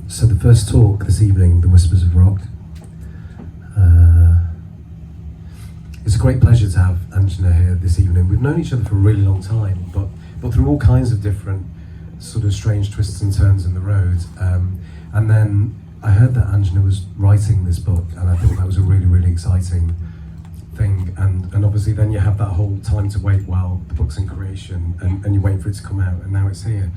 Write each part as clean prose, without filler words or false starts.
So the first talk this evening, The Whispers of Rock. It's a great pleasure to have Anjana here this evening. We've known each other for a really long time, but through all kinds of different sort of strange twists and turns in the road. And then I heard that Anjana was writing this book, and I thought that was a really, really exciting thing. And obviously then you have that whole time to wait while the book's in creation, and you wait for it to come out, and now it's here.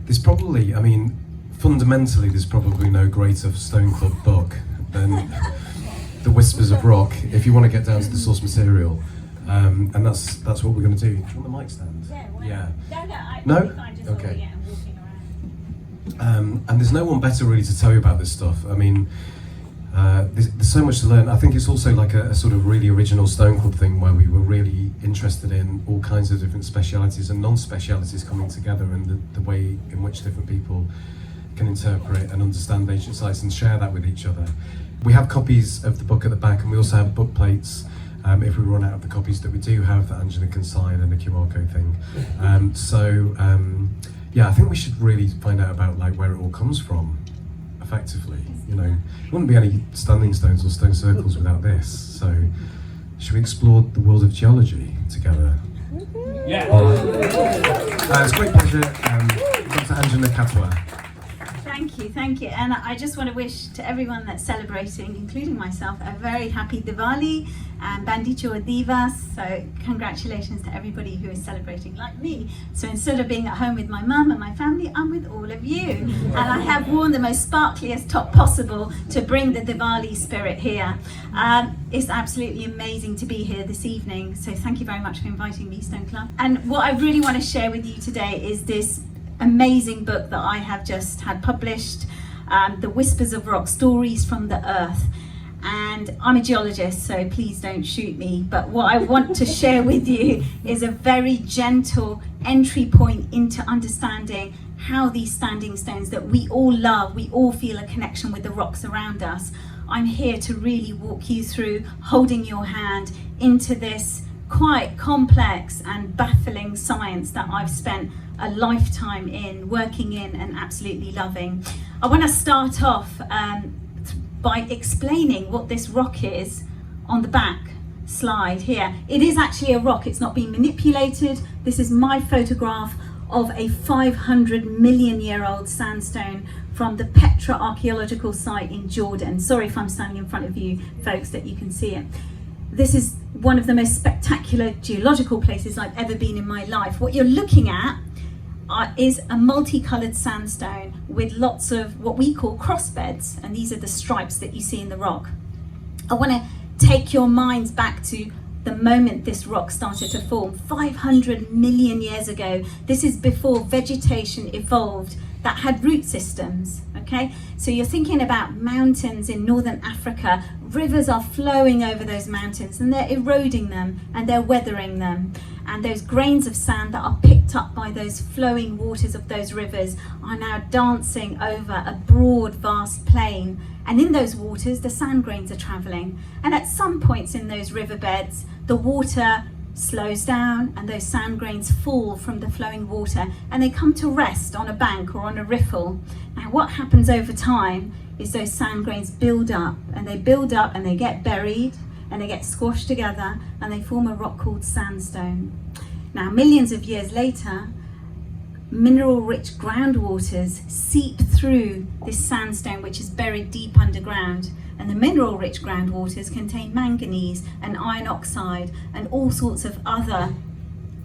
There's probably, I mean, fundamentally there's probably no greater Stone Club book than The Whispers of Rock, if you want to get down to the source material. And that's what we're going to do. Do you want the mic stand? Yeah. No? Just okay. walking around. And there's no one better really to tell you about this stuff. I mean, there's so much to learn. I think it's also like a sort of really original Stone Club thing where we were really interested in all kinds of different specialities and non-specialities coming together, and the way in which different people can interpret and understand ancient sites and share that with each other. We have copies of the book at the back, and we also have book plates if we run out of the copies that we do have that Anjana can sign, and the QR code thing. Yeah, I think we should really find out about like where it all comes from, effectively. You know, there wouldn't be any standing stones or stone circles without this. So, should we explore the world of geology together? Yeah. It's a great pleasure, Dr Anjana Khatwa. Thank you. And I just want to wish to everyone that's celebrating, including myself, a very happy Diwali and Bandicho Divas. So congratulations to everybody who is celebrating like me. So instead of being at home with my mum and my family, I'm with all of you. And I have worn the most sparkliest top possible to bring the Diwali spirit here. It's absolutely amazing to be here this evening. So thank you very much for inviting me, Stone Club. And what I really want to share with you today is this amazing book that I have just had published, The Whispers of Rock, Stories from the Earth. And I'm a geologist, so please don't shoot me, but what I want to share with you is a very gentle entry point into understanding how these standing stones that we all love, we all feel a connection with the rocks around us. I'm here to really walk you through, holding your hand into this quite complex and baffling science that I've spent a lifetime in, working in, and absolutely loving. I want to start off by explaining what this rock is on the back slide here. It is actually a rock, it's not been manipulated. This is my photograph of a 500 million year old sandstone from the Petra archaeological site in Jordan. Sorry if I'm standing in front of you folks that you can see it. This is one of the most spectacular geological places I've ever been in my life. What you're looking at is a multicolored sandstone with lots of what we call crossbeds, and these are the stripes that you see in the rock. I want to take your minds back to the moment this rock started to form 500 million years ago. This is before vegetation evolved that had root systems, okay? So you're thinking about mountains in northern Africa. Rivers are flowing over those mountains and they're eroding them and they're weathering them. And those grains of sand that are picked up by those flowing waters of those rivers are now dancing over a broad, vast plain. And in those waters, the sand grains are traveling. And at some points in those riverbeds, the water slows down and those sand grains fall from the flowing water and they come to rest on a bank or on a riffle. Now what happens over time is those sand grains build up and they get buried and they get squashed together and they form a rock called sandstone. Now millions of years later, mineral-rich groundwaters seep through this sandstone which is buried deep underground, and the mineral-rich groundwaters contain manganese and iron oxide and all sorts of other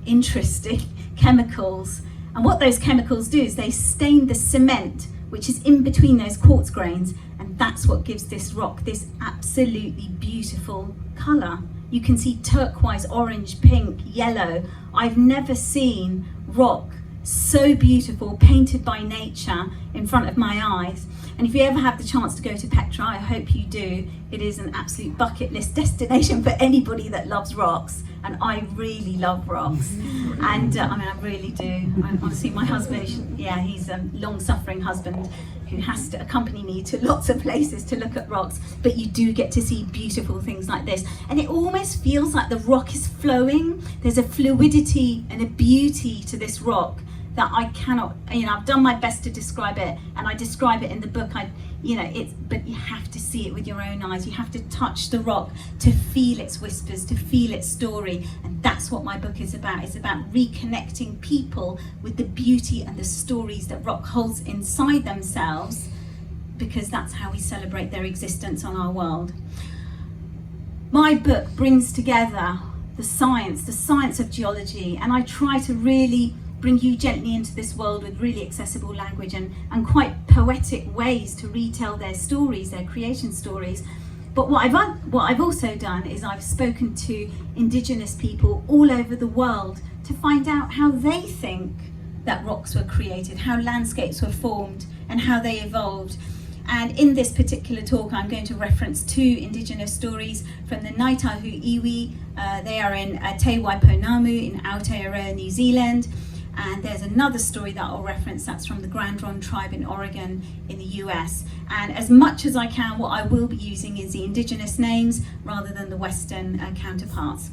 interesting chemicals. And what those chemicals do is they stain the cement which is in between those quartz grains, and that's what gives this rock this absolutely beautiful colour. You can see turquoise, orange, pink, yellow. I've never seen rock so beautiful, painted by nature in front of my eyes. And if you ever have the chance to go to Petra, I hope you do. It is an absolute bucket list destination for anybody that loves rocks. And I really love rocks. And I really do. Honestly, my husband, he's a long-suffering husband who has to accompany me to lots of places to look at rocks. But you do get to see beautiful things like this. And it almost feels like the rock is flowing. There's a fluidity and a beauty to this rock that I cannot, I've done my best to describe it, and I describe it in the book. But you have to see it with your own eyes. You have to touch the rock to feel its whispers, to feel its story. And that's what my book is about. It's about reconnecting people with the beauty and the stories that rock holds inside themselves, because that's how we celebrate their existence on our world. My book brings together the science of geology, and I try to really bring you gently into this world with really accessible language and quite poetic ways to retell their stories, their creation stories. But what I've also done is I've spoken to Indigenous people all over the world to find out how they think that rocks were created, how landscapes were formed, and how they evolved. And in this particular talk, I'm going to reference 2 Indigenous stories from the Ngāi Tahu Iwi. They are in Te Waiponamu in Aotearoa, New Zealand. And there's another story that I'll reference that's from the Grand Ronde tribe in Oregon in the US. And as much as I can, what I will be using is the Indigenous names rather than the Western counterparts.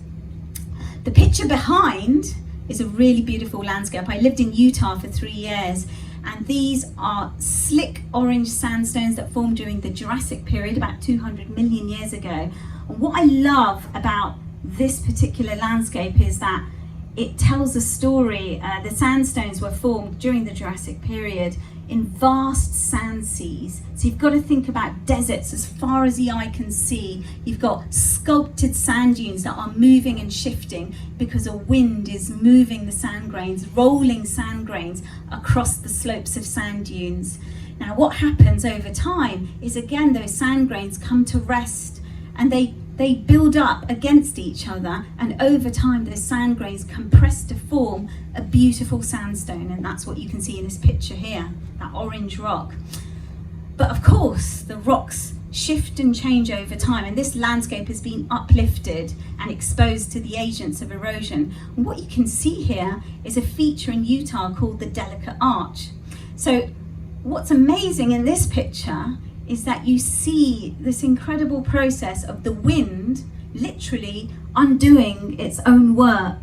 The picture behind is a really beautiful landscape. I lived in Utah for 3 years, and these are slick orange sandstones that formed during the Jurassic period about 200 million years ago. And what I love about this particular landscape is that it tells a story. The sandstones were formed during the Jurassic period in vast sand seas. So you've got to think about deserts as far as the eye can see. You've got sculpted sand dunes that are moving and shifting because a wind is moving the sand grains, rolling sand grains across the slopes of sand dunes. Now what happens over time is, again, those sand grains come to rest, and they build up against each other, and over time those sand grains compress to form a beautiful sandstone, and that's what you can see in this picture here, that orange rock. But of course the rocks shift and change over time, and this landscape has been uplifted and exposed to the agents of erosion. And what you can see here is a feature in Utah called the Delicate Arch. So what's amazing in this picture is that you see this incredible process of the wind literally undoing its own work.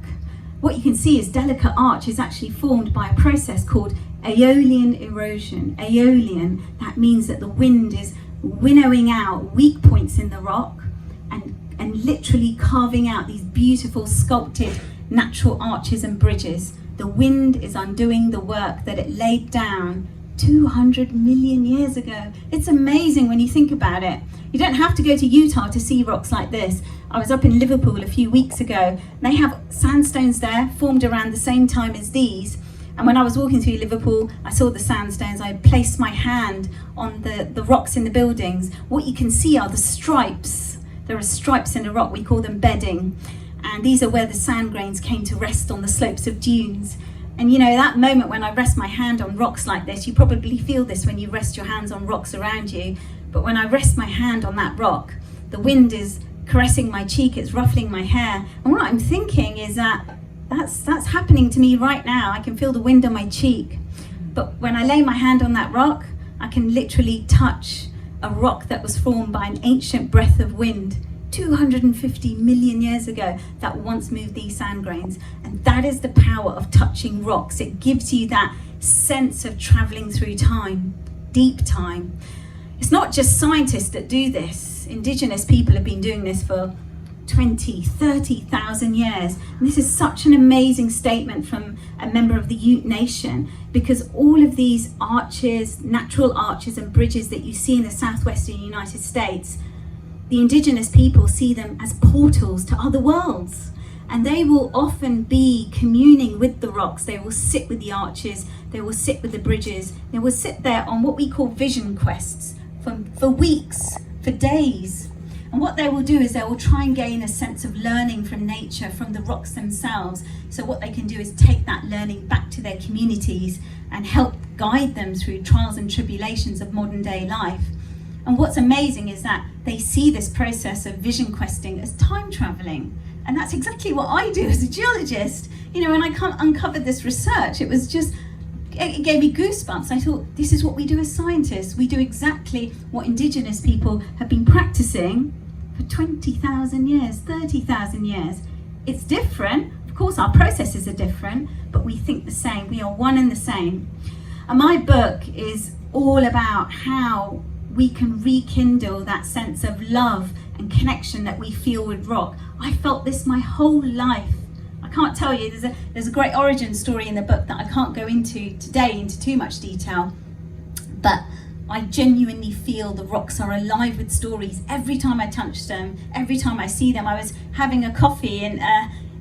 What you can see is Delicate Arch is actually formed by a process called aeolian erosion. Aeolian, that means that the wind is winnowing out weak points in the rock and literally carving out these beautiful sculpted natural arches and bridges. The wind is undoing the work that it laid down 200 million years ago. It's amazing when you think about it. You don't have to go to Utah to see rocks like this. I was up in Liverpool a few weeks ago. They have sandstones there formed around the same time as these. And when I was walking through Liverpool, I saw the sandstones. I placed my hand on the rocks in the buildings. What you can see are the stripes. There are stripes in the rock. We call them bedding. And these are where the sand grains came to rest on the slopes of dunes. And that moment when I rest my hand on rocks like this, you probably feel this when you rest your hands on rocks around you. But when I rest my hand on that rock, the wind is caressing my cheek, it's ruffling my hair. And what I'm thinking is that's happening to me right now. I can feel the wind on my cheek. But when I lay my hand on that rock, I can literally touch a rock that was formed by an ancient breath of wind 250 million years ago that once moved these sand grains. And that is the power of touching rocks. It gives you that sense of traveling through time, deep time. It's not just scientists that do this. Indigenous people have been doing this for 20, 30,000 years. And this is such an amazing statement from a member of the Ute Nation, because all of these arches, natural arches and bridges that you see in the southwestern United States, the Indigenous people see them as portals to other worlds. And they will often be communing with the rocks. They will sit with the arches, they will sit with the bridges, they will sit there on what we call vision quests for weeks, for days. And what they will do is they will try and gain a sense of learning from nature, from the rocks themselves. So what they can do is take that learning back to their communities and help guide them through trials and tribulations of modern day life. And what's amazing is that they see this process of vision questing as time traveling. And that's exactly what I do as a geologist. When I uncovered this research, it gave me goosebumps. I thought, this is what we do as scientists. We do exactly what Indigenous people have been practicing for 20,000 years, 30,000 years. It's different. Of course, our processes are different, but we think the same. We are one and the same. And my book is all about how we can rekindle that sense of love and connection that we feel with rock. I felt this my whole life. I can't tell you, there's a great origin story in the book that I can't go into today into too much detail, but I genuinely feel the rocks are alive with stories. Every time I touch them, every time I see them. I was having a coffee in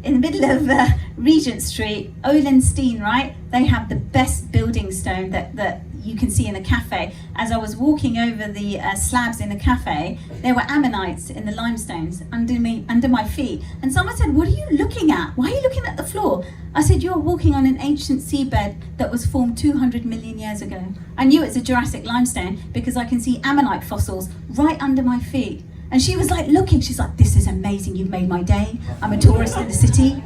the middle of Regent Street, Olenstein, right? They have the best building stone that you can see in the cafe. As I was walking over the slabs in the cafe, there were ammonites in the limestones under my feet. And someone said, "What are you looking at? Why are you looking at the floor?" I said, "You're walking on an ancient seabed that was formed 200 million years ago." I knew it's a Jurassic limestone because I can see ammonite fossils right under my feet. And she was like looking, she's like, "This is amazing, you've made my day. I'm a tourist in the city."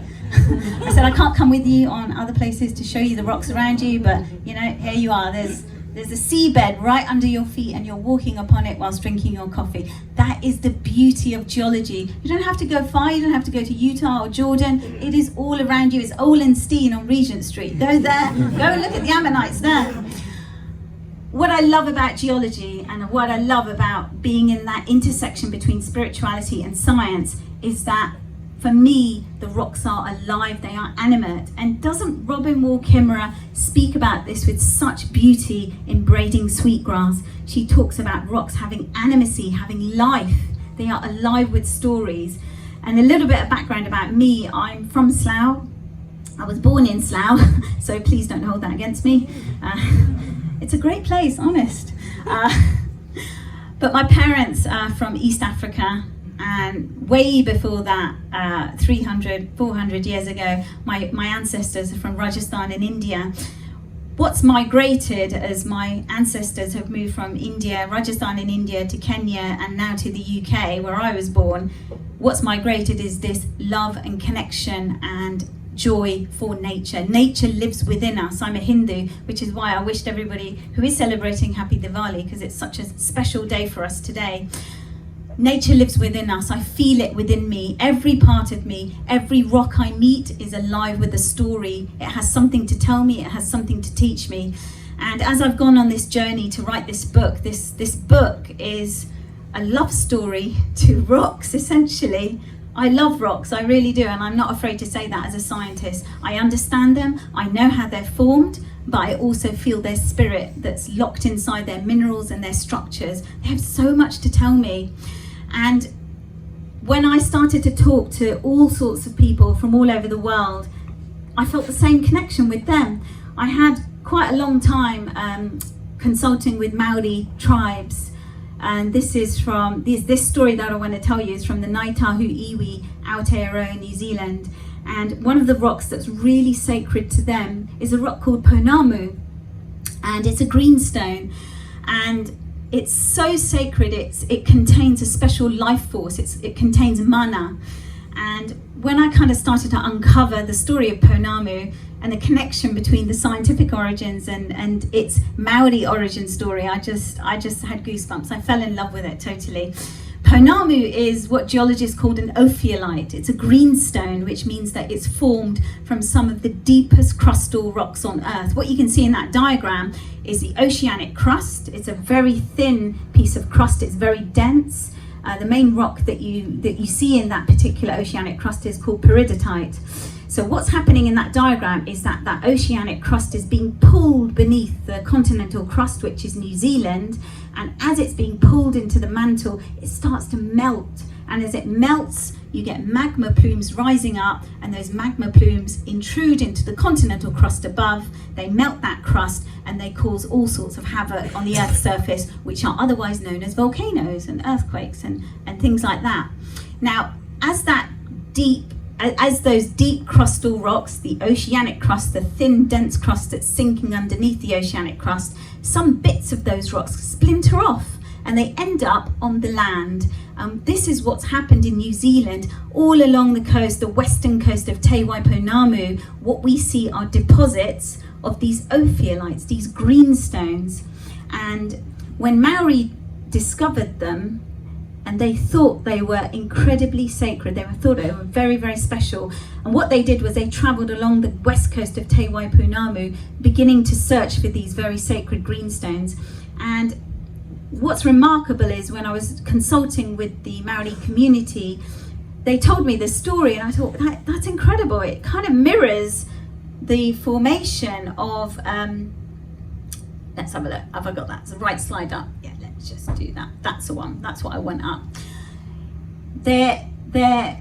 I said, "I can't come with you on other places to show you the rocks around you, but you know, here you are. There's a seabed right under your feet and you're walking upon it whilst drinking your coffee." That is the beauty of geology. You don't have to go far, you don't have to go to Utah or Jordan. It is all around you. It's Olenstein on Regent Street. Go there, go look at the ammonites there. What I love about geology and what I love about being in that intersection between spirituality and science is that for me, the rocks are alive, they are animate. And doesn't Robin Wall Kimmerer speak about this with such beauty in Braiding Sweetgrass? She talks about rocks having animacy, having life. They are alive with stories. And a little bit of background about me, I'm from Slough. I was born in Slough, so please don't hold that against me. It's a great place, honest. But my parents are from East Africa, and way before that, 300, 400 years ago, my ancestors are from Rajasthan in India. What's migrated as my ancestors have moved from India, Rajasthan in India, to Kenya and now to the UK where I was born, what's migrated is this love and connection and joy for nature. Nature lives within us. I'm a Hindu, which is why I wished everybody who is celebrating Happy Diwali, because it's such a special day for us today. Nature lives within us. I feel it within me. Every part of me, every rock I meet is alive with a story. It has something to tell me. It has something to teach me. And as I've gone on this journey to write this book, this book is a love story to rocks, essentially. I love rocks, I really do, and I'm not afraid to say that as a scientist. I understand them, I know how they're formed, but I also feel their spirit that's locked inside their minerals and their structures. They have so much to tell me. And when I started to talk to all sorts of people from all over the world, I felt the same connection with them. I had quite a long time consulting with Maori tribes, and this is from this story that I want to tell you is from the Ngāi Tahu Iwi, Aotearoa, New Zealand. And one of the rocks that's really sacred to them is a rock called Pounamu, and it's a greenstone, and it's so sacred. It contains a special life force. It contains mana. And when I kind of started to uncover the story of Pounamu and the connection between the scientific origins and its Maori origin story, I just had goosebumps. I fell in love with it totally. Pounamu is what geologists called an ophiolite. It's a greenstone, which means that it's formed from some of the deepest crustal rocks on Earth. What you can see in that diagram is the oceanic crust. It's a very thin piece of crust. It's very dense. The main rock that you see in that particular oceanic crust is called peridotite. So what's happening in that diagram is that that oceanic crust is being pulled beneath the continental crust, which is New Zealand, and as it's being pulled into the mantle, it starts to melt. And as it melts, you get magma plumes rising up, and those magma plumes intrude into the continental crust above. They melt that crust, and they cause all sorts of havoc on the Earth's surface, which are otherwise known as volcanoes and earthquakes and things like that. Now, as those deep crustal rocks, the oceanic crust, the thin, dense crust that's sinking underneath the oceanic crust, some bits of those rocks splinter off and they end up on the land. This is what's happened in New Zealand, all along the coast, the western coast of Te Waipounamu. What we see are deposits of these ophiolites, these greenstones. And when Maori discovered them, and they thought they were incredibly sacred. They thought they were very, very special. And what they did was they travelled along the west coast of Te Waipunamu, beginning to search for these very sacred greenstones. And what's remarkable is when I was consulting with the Maori community, they told me this story, and I thought, that's incredible. It kind of mirrors the formation of, let's have a look. Have I got that? It's the right slide up. Yeah, let's just do that. That's the one. That's what I want up. Their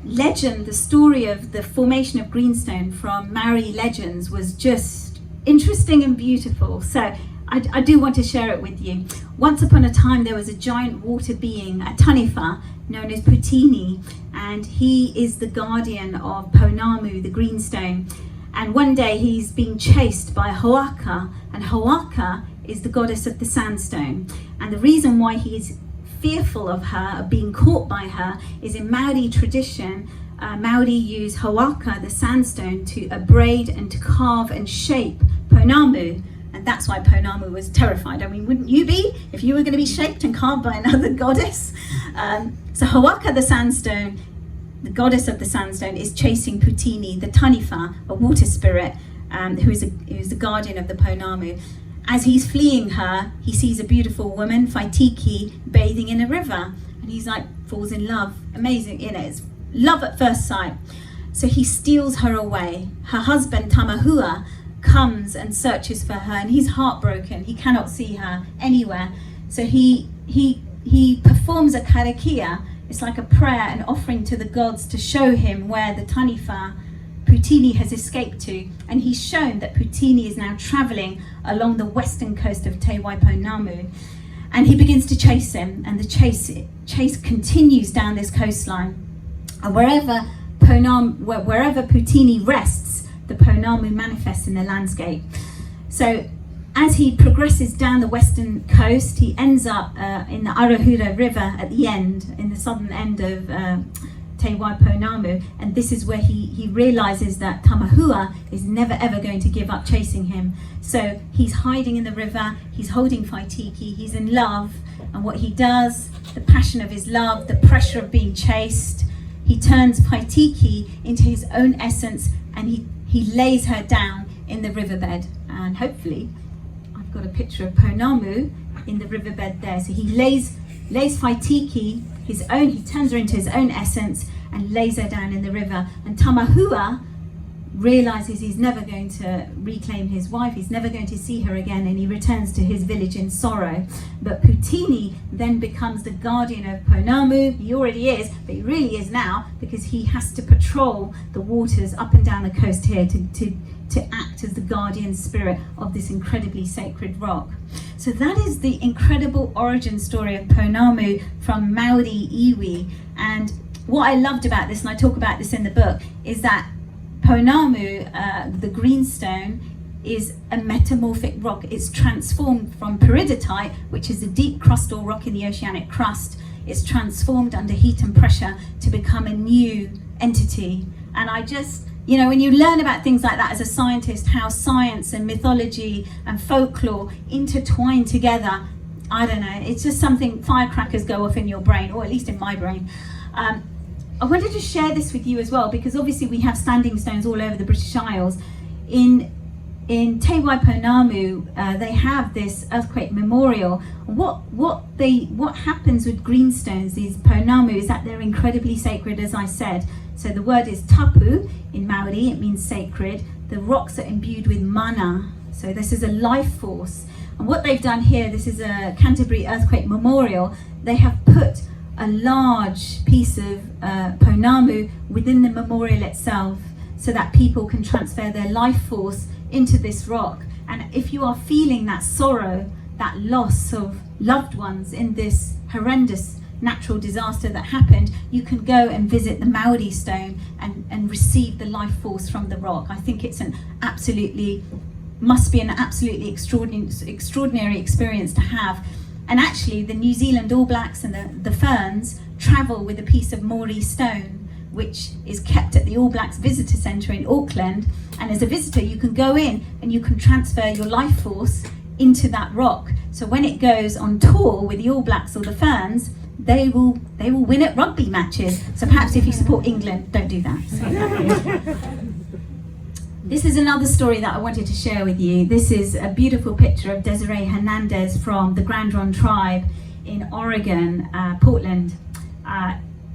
legend, the story of the formation of greenstone from Maori legends, was just interesting and beautiful. So I do want to share it with you. Once upon a time, there was a giant water being, a taniwha, known as Putini, and he is the guardian of Pounamu, the greenstone. And one day he's being chased by Hoaka, and Hoaka is the goddess of the sandstone. And the reason why he's fearful of her, of being caught by her, is in Maori tradition, Maori use Hoaka, the sandstone, to abrade and to carve and shape Pounamu. And that's why Pounamu was terrified. I mean, wouldn't you be if you were going to be shaped and carved by another goddess? So Hoaka, the sandstone, the goddess of the sandstone, is chasing Putini, the taniwha, a water spirit, who is the guardian of the Pounamu. As he's fleeing her, he sees a beautiful woman, Faitiki, bathing in a river, and he's like, falls in love. Amazing, it's love at first sight. So he steals her away. Her husband, Tamahua, comes and searches for her, and he's heartbroken. He cannot see her anywhere. So he performs a karakia. It's like a prayer, an offering to the gods to show him where the taniwha Putini has escaped to, and he's shown that Putini is now travelling along the western coast of Te Waipunamu, and he begins to chase him, and the chase continues down this coastline, and wherever Putini rests, the Pounamu manifests in the landscape. So as he progresses down the western coast, he ends up in the Arahura River at the end, in the southern end of Te Waipunamu, and this is where he realizes that Tamahua is never ever going to give up chasing him. So he's hiding in the river, he's holding Faitiki, he's in love, and what he does, the passion of his love, the pressure of being chased, he turns Faitiki into his own essence, and he lays her down in the riverbed. And hopefully I've got a picture of Pounamu in the riverbed there. So he lays Faitiki, he turns her into his own essence and lays her down in the river. And Tamahua realizes he's never going to reclaim his wife, he's never going to see her again, and he returns to his village in sorrow. But Putini then becomes the guardian of Pounamu. He already is, but he really is now, because he has to patrol the waters up and down the coast here to act as the guardian spirit of this incredibly sacred rock. So that is the incredible origin story of Pounamu from Maori iwi. And what I loved about this, and I talk about this in the book, is that Pounamu, the greenstone, is a metamorphic rock. It's transformed from peridotite, which is a deep crustal rock in the oceanic crust. It's transformed under heat and pressure to become a new entity. And I just, when you learn about things like that as a scientist, how science and mythology and folklore intertwine together, I don't know, it's just something, firecrackers go off in your brain, or at least in my brain. I wanted to share this with you as well, because obviously we have standing stones all over the British Isles. In Te Waipunamu, they have this earthquake memorial. What happens with greenstones, these Pounamu, is that they're incredibly sacred, as I said. So the word is tapu in Maori, it means sacred. The rocks are imbued with mana, so this is a life force. And what they've done here, this is a Canterbury earthquake memorial, they have put a large piece of Pounamu within the memorial itself, so that people can transfer their life force into this rock. And if you are feeling that sorrow, that loss of loved ones in this horrendous natural disaster that happened, you can go and visit the Maori stone and receive the life force from the rock. I think it's must be an absolutely extraordinary experience to have. And actually the New Zealand All Blacks and the Ferns travel with a piece of Maori stone, which is kept at the All Blacks Visitor Centre in Auckland. And as a visitor, you can go in and you can transfer your life force into that rock. So when it goes on tour with the All Blacks or the Ferns, they will win at rugby matches. So perhaps if you support England, don't do that. This is another story that I wanted to share with you. This is a beautiful picture of Desiree Hernandez from the Grand Ronde tribe in Oregon, Portland,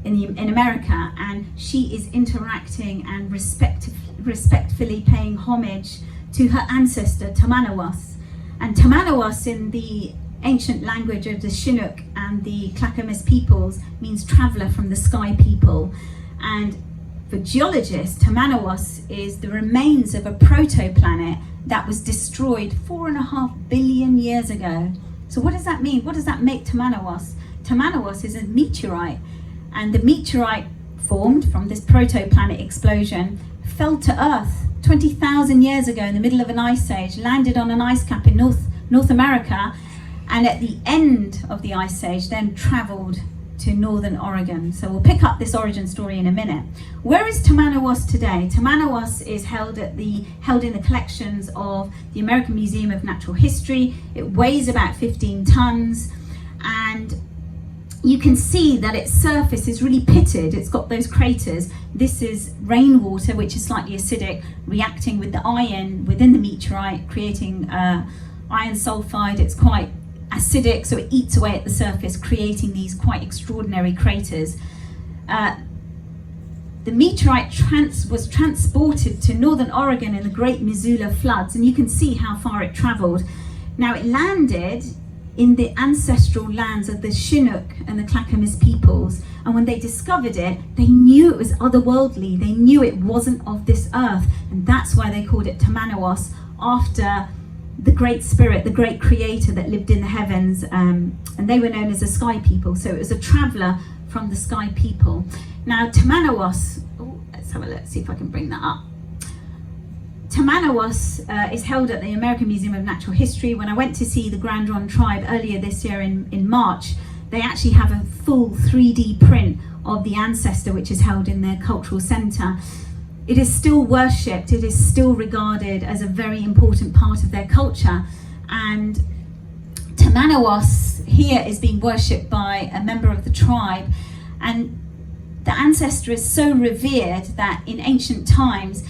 in America, and she is interacting and respectfully paying homage to her ancestor Tomanowos. And Tomanowos, in the ancient language of the Chinook and the Clackamas peoples, means traveller from the sky people. And for geologists, Tomanowos is the remains of a protoplanet that was destroyed 4.5 billion years ago. So what does that mean? What does that make Tomanowos? Tomanowos is a meteorite, and the meteorite formed from this protoplanet explosion fell to Earth 20,000 years ago in the middle of an ice age, landed on an ice cap in North America, and at the end of the ice age then travelled to northern Oregon. So we'll pick up this origin story in a minute. Where is Tomanowos today? Tomanowos is held in the collections of the American Museum of Natural History. It weighs about 15 tons, and you can see that its surface is really pitted. It's got those craters. This is rainwater, which is slightly acidic, reacting with the iron within the meteorite, creating iron sulfide. It's quite acidic, so it eats away at the surface, creating these quite extraordinary craters. The meteorite was transported to northern Oregon in the Great Missoula floods, and you can see how far it traveled. Now, it landed in the ancestral lands of the Chinook and the Clackamas peoples, and when they discovered it, they knew it was otherworldly. They knew it wasn't of this earth, and that's why they called it Tomanowos, after the great spirit, the great creator that lived in the heavens, and they were known as the sky people. So it was a traveller from the sky people. Now Tomanowos, let's have a look, see if I can bring that up. Tomanowos is held at the American Museum of Natural History. When I went to see the Grand Ronde tribe earlier this year in March, they actually have a full 3D print of the ancestor, which is held in their cultural centre. It is still worshipped, it is still regarded as a very important part of their culture. And Tomanowos here is being worshipped by a member of the tribe. And the ancestor is so revered that in ancient times,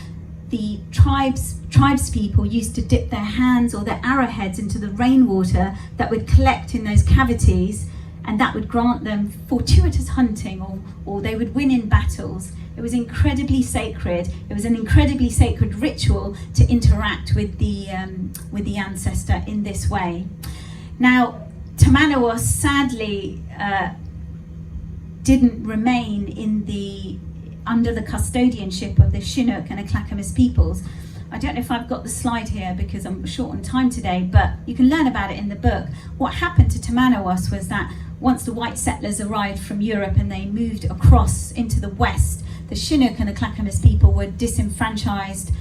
the tribespeople used to dip their hands or their arrowheads into the rainwater that would collect in those cavities, and that would grant them fortuitous hunting, or they would win in battles. It was incredibly sacred. It was an incredibly sacred ritual to interact with the ancestor in this way. Now, Tomanowos sadly didn't remain under the custodianship of the Chinook and the Clackamas peoples. I don't know if I've got the slide here because I'm short on time today, but you can learn about it in the book. What happened to Tomanowos was that once the white settlers arrived from Europe and they moved across into the west, the Chinook and the Clackamas people were disenfranchised,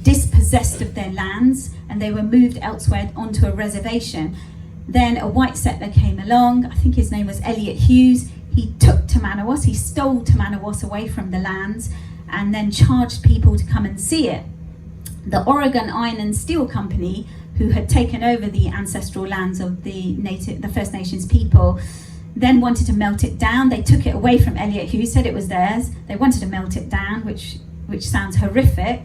dispossessed of their lands, and they were moved elsewhere onto a reservation. Then a white settler came along, I think his name was Elliot Hughes. He took Tomanowos, he stole Tomanowos away from the lands, and then charged people to come and see it. The Oregon Iron and Steel Company, who had taken over the ancestral lands of the First Nations people, then wanted to melt it down. They took it away from Elliot Hughes, said it was theirs. They wanted to melt it down, which sounds horrific.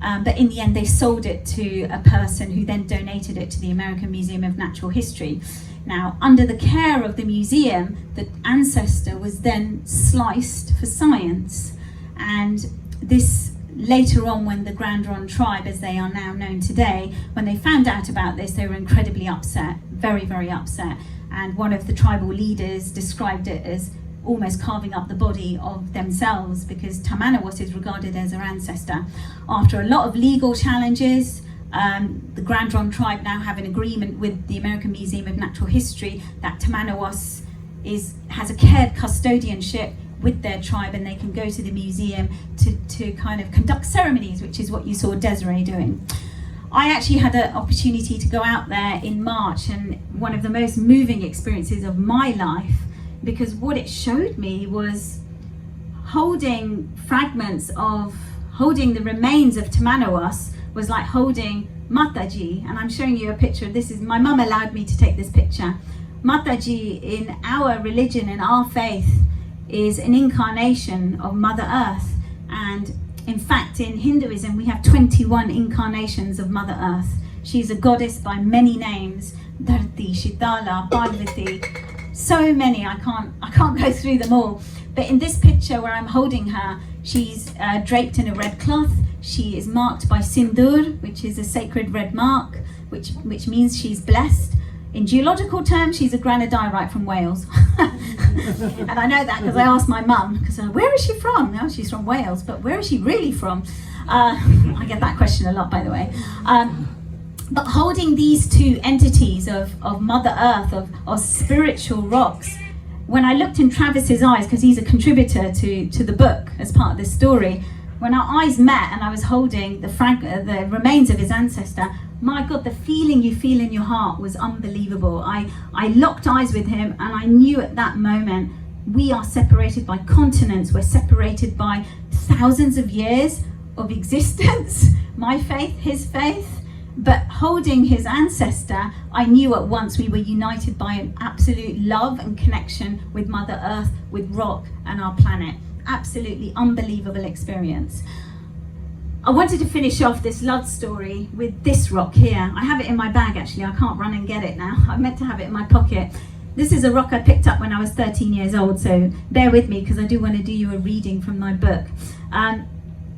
But in the end, they sold it to a person who then donated it to the American Museum of Natural History. Now, under the care of the museum, the ancestor was then sliced for science. And this, later on, when the Grand Ronde tribe, as they are now known today, when they found out about this, they were incredibly upset, very, very upset. And one of the tribal leaders described it as almost carving up the body of themselves, because Tomanowos is regarded as their ancestor. After a lot of legal challenges, the Grand Ronde tribe now have an agreement with the American Museum of Natural History that Tomanowos has a cared custodianship with their tribe, and they can go to the museum to kind of conduct ceremonies, which is what you saw Desiree doing. I actually had an opportunity to go out there in March, and one of the most moving experiences of my life, because what it showed me was holding the remains of Tomanowos was like holding Mataji. And I'm showing you a picture. My mum allowed me to take this picture. Mataji in our religion, in our faith, is an incarnation of Mother Earth. And in fact, in Hinduism, we have 21 incarnations of Mother Earth. She's a goddess by many names: Dharti, Shitala, Parvati, so many. I can't go through them all. But in this picture where I'm holding her, she's draped in a red cloth. She is marked by sindur, which is a sacred red mark, which means she's blessed. In geological terms, she's a granodiorite from Wales. And I know that because I asked my mum, because where is she from? No, she's from Wales, but where is she really from? I get that question a lot, by the way. But holding these two entities of Mother Earth, of spiritual rocks, when I looked in Travis's eyes, because he's a contributor to the book as part of this story, when our eyes met and I was holding the remains of his ancestor, my God, the feeling you feel in your heart was unbelievable. I locked eyes with him, and I knew at that moment, we are separated by continents, we're separated by thousands of years of existence, my faith, his faith. But holding his ancestor, I knew at once we were united by an absolute love and connection with Mother Earth, with rock and our planet. Absolutely unbelievable experience. I wanted to finish off this love story with this rock here. I have it in my bag actually, I can't run and get it now. I meant to have it in my pocket. This is a rock I picked up when I was 13 years old, so bear with me because I do want to do you a reading from my book. I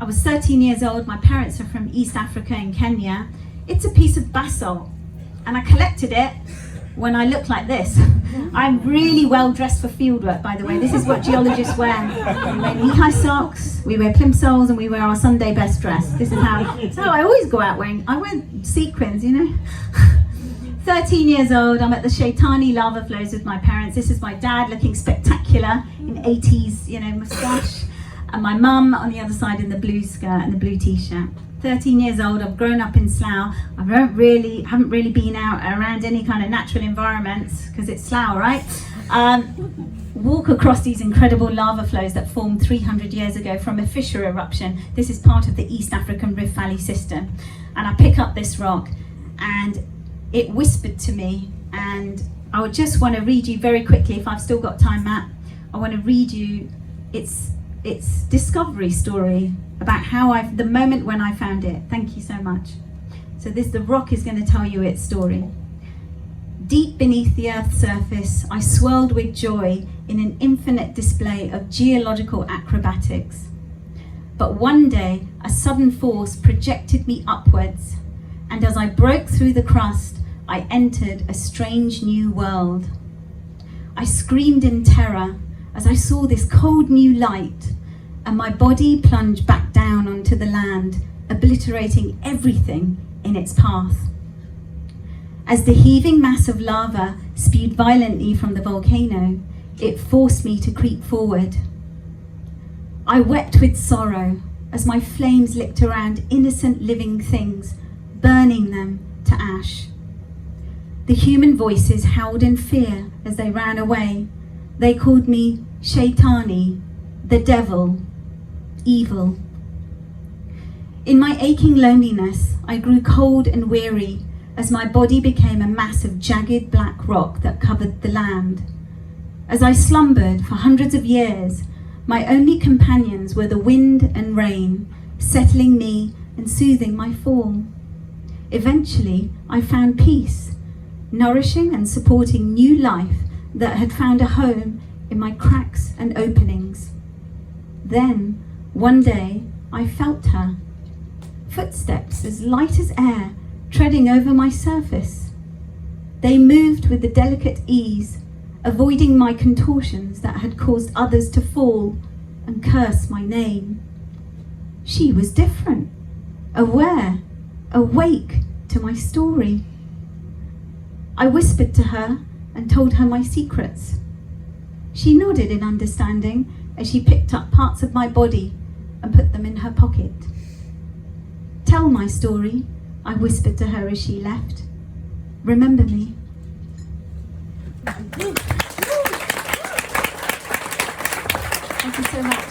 was 13 years old, my parents are from East Africa in Kenya. It's a piece of basalt, and I collected it when I look like this. I'm really well dressed for fieldwork, by the way. This is what geologists wear. We wear knee-high socks, we wear plimsolls, and we wear our Sunday best dress. This is how I always go out wearing. I wear sequins, you know. 13 years old, I'm at the Shaitani lava flows with my parents. This is my dad looking spectacular in 80s, you know, moustache. And my mum on the other side in the blue skirt and the blue t-shirt. 13 years old, I've grown up in Slough. I haven't really been out around any kind of natural environments because it's Slough, right? Walk across these incredible lava flows that formed 300 years ago from a fissure eruption. This is part of the East African Rift Valley system. And I pick up this rock and it whispered to me, and I would just want to read you very quickly, if I've still got time, Matt. I want to read you its discovery story about how the moment when I found it. Thank you so much. So the rock is going to tell you its story. Deep beneath the Earth's surface, I swirled with joy in an infinite display of geological acrobatics. But one day, a sudden force projected me upwards, and as I broke through the crust, I entered a strange new world. I screamed in terror as I saw this cold new light, and my body plunged back down onto the land, obliterating everything in its path. As the heaving mass of lava spewed violently from the volcano, it forced me to creep forward. I wept with sorrow as my flames licked around innocent living things, burning them to ash. The human voices howled in fear as they ran away. They called me Shaitani, the devil, evil. In my aching loneliness, I grew cold and weary as my body became a mass of jagged black rock that covered the land. As I slumbered for hundreds of years, my only companions were the wind and rain, settling me and soothing my fall. Eventually, I found peace, nourishing and supporting new life that had found a home in my cracks and openings. Then, one day, I felt her. Footsteps as light as air, treading over my surface. They moved with a delicate ease, avoiding my contortions that had caused others to fall and curse my name. She was different, aware, awake to my story. I whispered to her and told her my secrets. She nodded in understanding as she picked up parts of my body and put them in her pocket. Tell my story, I whispered to her as she left. Remember me. Thank you so much.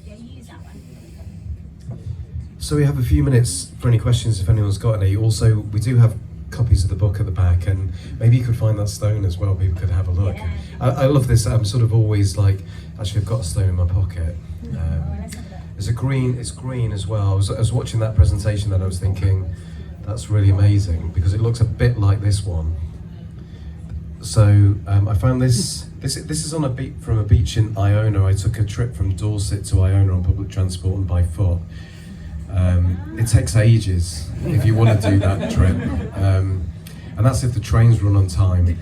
Yeah, you use that one. So we have a few minutes for any questions if anyone's got any. Also, we do have copies of the book at the back, and maybe you could find that stone as well. People could have a look. Yeah. I love this. I'm sort of always like, actually, I've got a stone in my pocket. It's green as well. I was watching that presentation and I was thinking, that's really amazing because it looks a bit like this one. So I found this. This is on from a beach in Iona. I took a trip from Dorset to Iona on public transport and by foot. It takes ages if you want to do that trip, and that's if the trains run on time.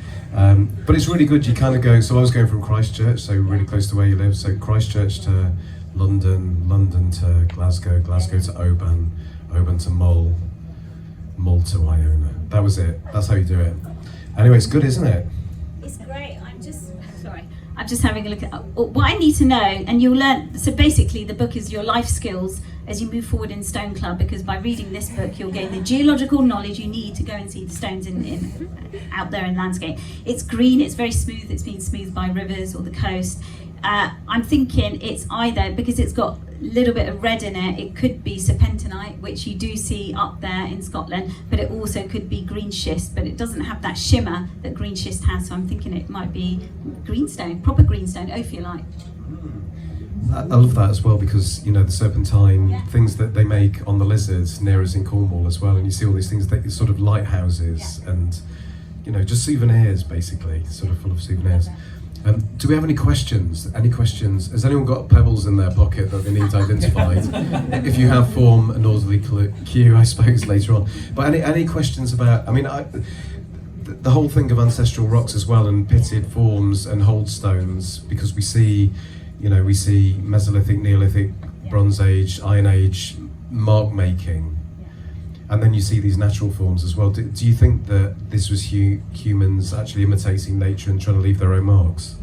But it's really good. You kind of go. So I was going from Christchurch, so really close to where you live. So Christchurch to London, London to Glasgow, Glasgow to Oban, Oban to Mull, Mull to Iona. That was it. That's how you do it. Anyway, it's good, isn't it? It's great. I'm just having a look at what I need to know, and you'll learn. So basically, the book is your life skills as you move forward in Stone Club, because by reading this book, you'll gain the geological knowledge you need to go and see the stones out there in landscape. It's green. It's very smooth. It's been smoothed by rivers or the coast. I'm thinking it's either, because it's got a little bit of red in it, it could be serpentinite, which you do see up there in Scotland, but it also could be green schist, but it doesn't have that shimmer that green schist has, so I'm thinking it might be greenstone, proper greenstone, ophiolite. I love that as well, because you know the serpentine things that they make on the lizards near us in Cornwall as well, and you see all these things that sort of lighthouses and you know just souvenirs, basically sort of full of souvenirs. Do we have any questions? Any questions? Has anyone got pebbles in their pocket that they need identified? If you have, form an orderly queue, I suppose, later on. But any questions about? I mean, the whole thing of ancestral rocks as well, and pitted forms and hold stones, because we see Mesolithic, Neolithic, Bronze Age, Iron Age mark making, and then you see these natural forms as well. Do you think that this was humans actually imitating nature and trying to leave their own marks?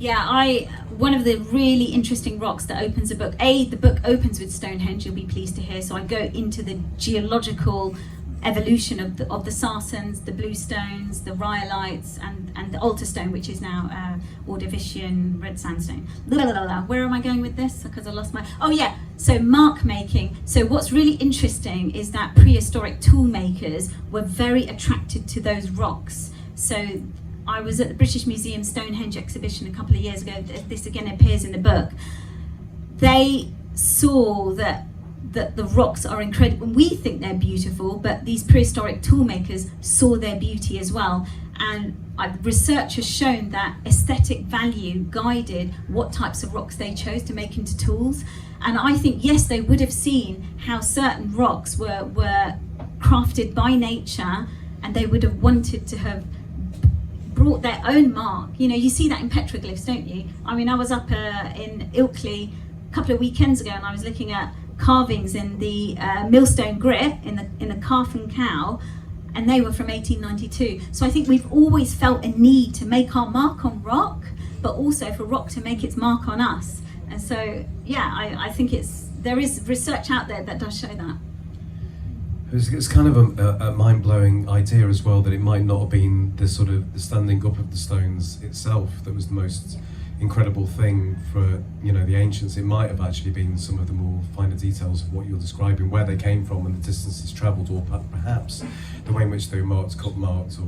Yeah, one of the really interesting rocks that opens the book. The book opens with Stonehenge, you'll be pleased to hear. So I go into the geological evolution of the Sarsens, the blue stones, the rhyolites, and the altar stone, which is now Ordovician red sandstone. Where am I going with this? Because I lost my. Oh yeah. So mark making. So what's really interesting is that prehistoric tool makers were very attracted to those rocks. So I was at the British Museum Stonehenge exhibition a couple of years ago. This again appears in the book. They saw that the rocks are incredible. We think they're beautiful, but these prehistoric tool makers saw their beauty as well. And research has shown that aesthetic value guided what types of rocks they chose to make into tools. And I think, yes, they would have seen how certain rocks were crafted by nature, and they would have wanted to have brought their own mark. You know, you see that in petroglyphs, don't you? I mean, I was up in Ilkley a couple of weekends ago, and I was looking at carvings in the millstone grit in the calf and cow, and they were from 1892. So I think we've always felt a need to make our mark on rock, but also for rock to make its mark on us. And so yeah, I think there is research out there that does show that. It's kind of a mind-blowing idea as well, that it might not have been the standing up of the stones itself that was the most incredible thing for the ancients. It might have actually been some of the more finer details of what you're describing, where they came from and the distances travelled, or perhaps the way in which they were marked, cut marked,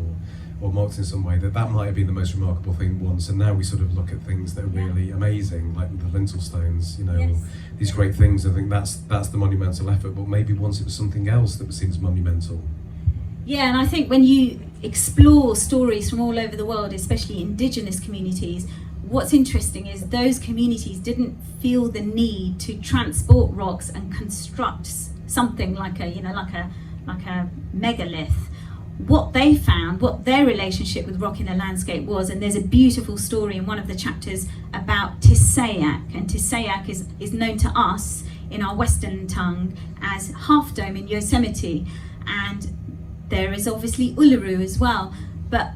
or marked in some way. That might have been the most remarkable thing once, and now we sort of look at things that are really amazing, like the lintel stones, or these great things. I think that's the monumental effort, but maybe once it was something else that seems monumental. Yeah, and I think when you explore stories from all over the world, especially indigenous communities, what's interesting is those communities didn't feel the need to transport rocks and construct something like a megalith. What they found, what their relationship with rock in the landscape was, and there's a beautiful story in one of the chapters about Tisayak, and Tisayak is known to us in our Western tongue as Half Dome in Yosemite, and there is obviously Uluru as well, but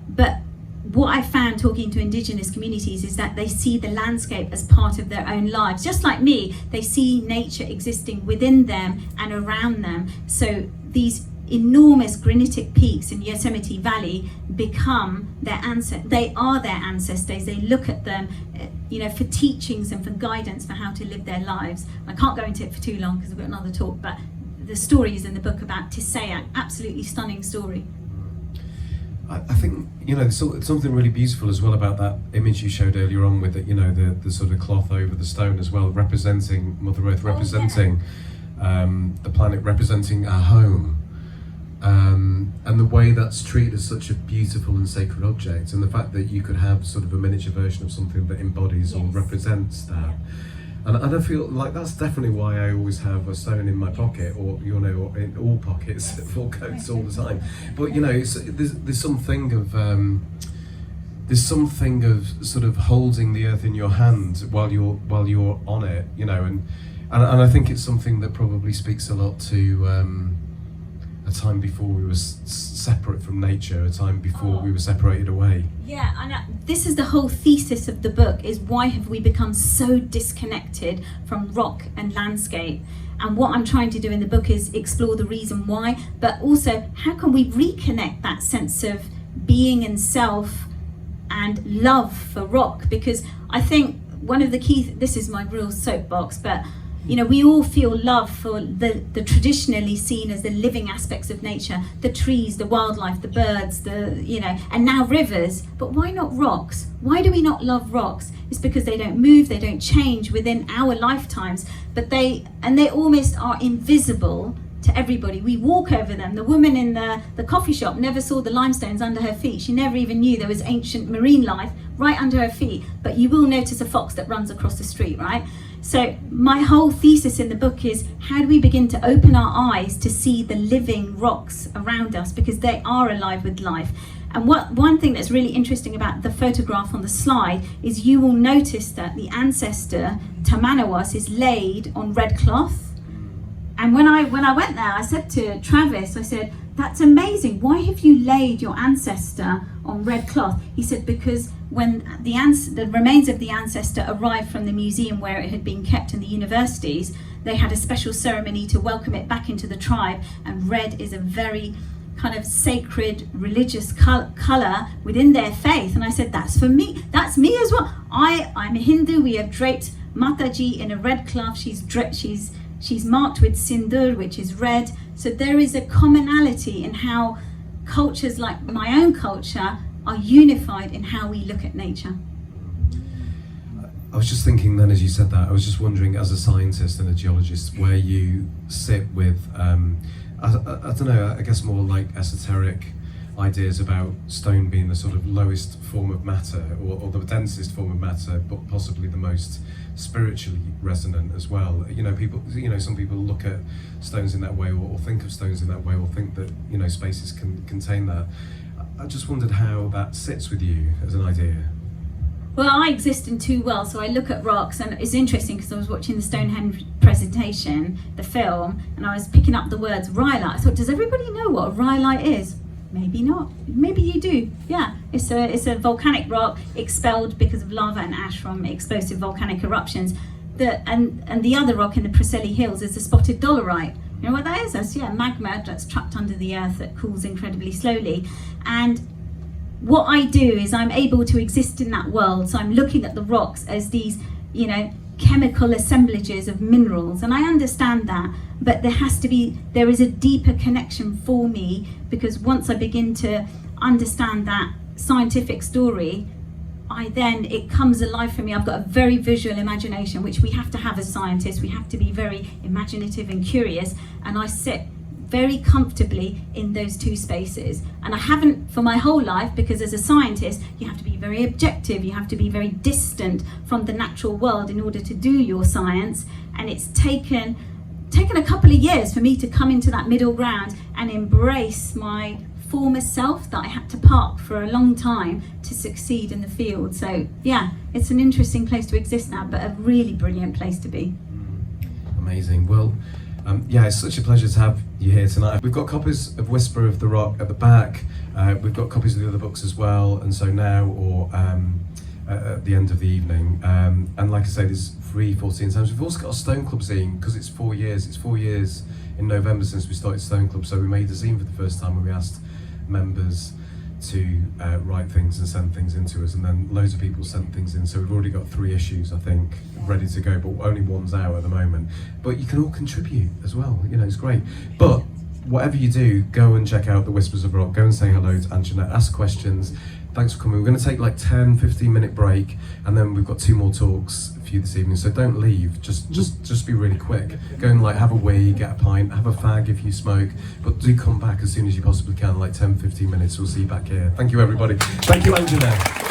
what I found talking to indigenous communities is that they see the landscape as part of their own lives. Just like me, they see nature existing within them and around them. So these enormous granitic peaks in Yosemite Valley become their ancestors. They are their ancestors. They look at them, for teachings and for guidance for how to live their lives. I can't go into it for too long because we've got another talk, but the stories in the book about Tisea, absolutely stunning story. I think, there's something really beautiful as well about that image you showed earlier on with it, the sort of cloth over the stone as well, representing Mother Earth, representing the planet, representing our home. And the way that's treated as such a beautiful and sacred object, and the fact that you could have sort of a miniature version of something that embodies or represents that. And I feel like that's definitely why I always have a stone in my pocket, or or in all pockets, full coats all the time. But there's something of sort of holding the earth in your hand while you're on it, and I think it's something that probably speaks a lot to a time before we were separate from nature, a time before we were separated away. Yeah, and this is the whole thesis of the book, is why have we become so disconnected from rock and landscape? And what I'm trying to do in the book is explore the reason why, but also how can we reconnect that sense of being and self and love for rock? Because I think one of the key, this is my real soapbox, but we all feel love for the traditionally seen as the living aspects of nature, the trees, the wildlife, the birds, and now rivers. But why not rocks? Why do we not love rocks? It's because they don't move, they don't change within our lifetimes, but they almost are invisible to everybody. We walk over them. The woman in the coffee shop never saw the limestones under her feet. She never even knew there was ancient marine life right under her feet, but you will notice a fox that runs across the street, right? So my whole thesis in the book is, how do we begin to open our eyes to see the living rocks around us, because they are alive with life. And one thing that's really interesting about the photograph on the slide is you will notice that the ancestor Tomanowos is laid on red cloth. And when I went there, I said to Travis, I said, that's amazing. Why have you laid your ancestor on red cloth? He said, because when the remains of the ancestor arrived from the museum where it had been kept in the universities, they had a special ceremony to welcome it back into the tribe. And red is a very kind of sacred religious color within their faith. And I said, that's for me. That's me as well. I'm a Hindu. We have draped Mataji in a red cloth. She's marked with sindur, which is red. So there is a commonality in how cultures like my own culture are unified in how we look at nature. I was just thinking then, as you said that, I was just wondering, as a scientist and a geologist, where you sit with, I don't know, I guess more like esoteric ideas about stone being the sort of lowest form of matter, or the densest form of matter, but possibly the most spiritually resonant as well. Some people look at stones in that way, or think of stones in that way, or think that spaces can contain that. I just wondered how that sits with you as an idea. Well, I exist in two worlds, so I look at rocks, and it's interesting because I was watching the Stonehenge presentation, the film, and I was picking up the words rhyolite. I thought, does everybody know what a rhyolite is? Maybe not. Maybe you do. Yeah, it's a volcanic rock expelled because of lava and ash from explosive volcanic eruptions. And the other rock in the Preseli Hills is the spotted dolerite. You know what that is? That's magma that's trapped under the earth that cools incredibly slowly. And what I do is I'm able to exist in that world. So I'm looking at the rocks as these, chemical assemblages of minerals, and I understand that, but there is a deeper connection for me, because once I begin to understand that scientific story, it comes alive for me. I've got a very visual imagination, which we have to have as scientists. We have to be very imaginative and curious, and I sit very comfortably in those two spaces. And I haven't for my whole life, because as a scientist, you have to be very objective, you have to be very distant from the natural world in order to do your science. And it's taken a couple of years for me to come into that middle ground and embrace my former self that I had to park for a long time to succeed in the field. So yeah, it's an interesting place to exist now, but a really brilliant place to be. Amazing. Well, it's such a pleasure to have you here tonight. We've got copies of Whisper of the Rock at the back. We've got copies of the other books as well, and so now or at the end of the evening. And like I say, there's free 14 times. We've also got a Stone Club zine, because it's 4 years. It's 4 years in November since we started Stone Club, so we made a zine for the first time, and we asked members to write things and send things into us, and then loads of people sent things in, so we've already got 3 issues, I think, ready to go, but only one's out at the moment. But you can all contribute as well, you know, it's great. But whatever you do, go and check out the Whispers of Rock, go and say hello to Anjana, ask questions. Thanks for coming. We're going to take like 10-15 minute break, and then we've got 2 more talks for you this evening, so don't leave, just be really quick. Go and like have a wee, get a pint, have a fag if you smoke, but do come back as soon as you possibly can, like 10-15 minutes. We'll see you back here. Thank you everybody. Thank you Anjana.